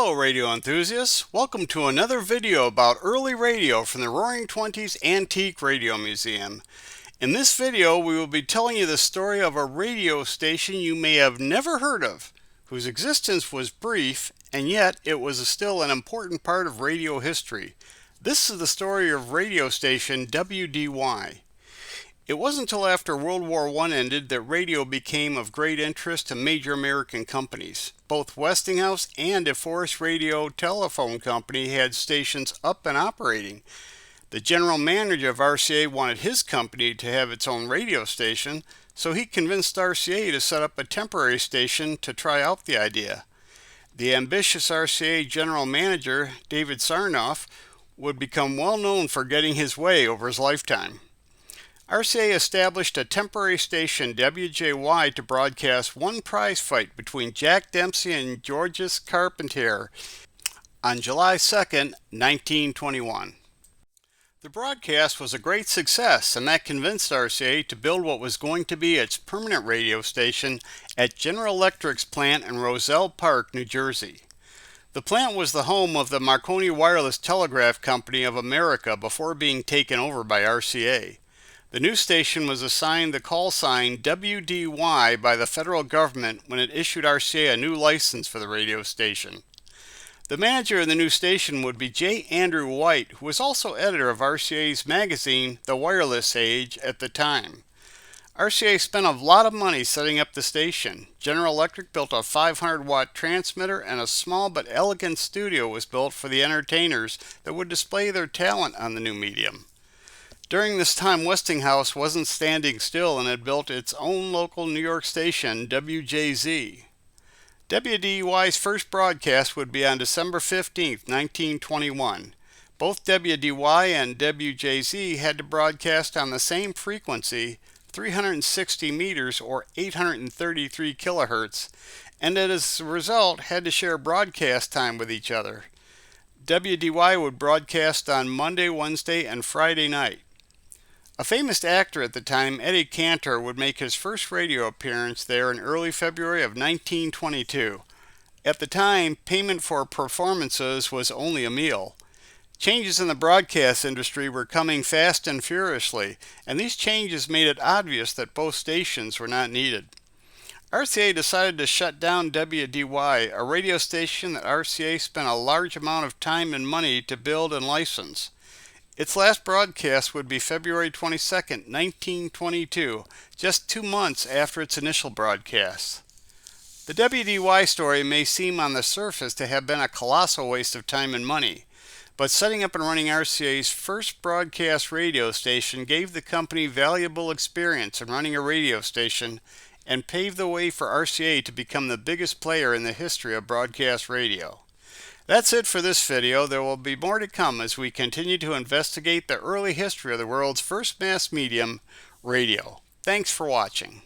Hello radio enthusiasts, welcome to another video about early radio from the Roaring Twenties Antique Radio Museum. In this video we will be telling you the story of a radio station you may have never heard of, whose existence was brief and yet it was still an important part of radio history. This is the story of radio station WDY. It wasn't until after World War I ended that radio became of great interest to major American companies. Both Westinghouse and DeForest Radio Telephone Company had stations up and operating. The general manager of RCA wanted his company to have its own radio station, so he convinced RCA to set up a temporary station to try out the idea. The ambitious RCA general manager, David Sarnoff, would become well known for getting his way over his lifetime. RCA established a temporary station, WJY, to broadcast one prize fight between Jack Dempsey and Georges Carpentier on July 2, 1921. The broadcast was a great success, and that convinced RCA to build what was going to be its permanent radio station at General Electric's plant in Roselle Park, New Jersey. The plant was the home of the Marconi Wireless Telegraph Company of America before being taken over by RCA. The new station was assigned the call sign WDY by the federal government when it issued RCA a new license for the radio station. The manager of the new station would be J. Andrew White, who was also editor of RCA's magazine, The Wireless Age, at the time. RCA spent a lot of money setting up the station. General Electric built a 500-watt transmitter, and a small but elegant studio was built for the entertainers that would display their talent on the new medium. During this time, Westinghouse wasn't standing still and had built its own local New York station, WJZ. WDY's first broadcast would be on December 15, 1921. Both WDY and WJZ had to broadcast on the same frequency, 360 meters or 833 kilohertz, and as a result had to share broadcast time with each other. WDY would broadcast on Monday, Wednesday, and Friday night. A famous actor at the time, Eddie Cantor, would make his first radio appearance there in early February of 1922. At the time, payment for performances was only a meal. Changes in the broadcast industry were coming fast and furiously, and these changes made it obvious that both stations were not needed. RCA decided to shut down WDY, a radio station that RCA spent a large amount of time and money to build and license. Its last broadcast would be February 22, 1922, just 2 months after its initial broadcast. The WDY story may seem on the surface to have been a colossal waste of time and money, but setting up and running RCA's first broadcast radio station gave the company valuable experience in running a radio station and paved the way for RCA to become the biggest player in the history of broadcast radio. That's it for this video. There will be more to come as we continue to investigate the early history of the world's first mass medium, radio. Thanks for watching.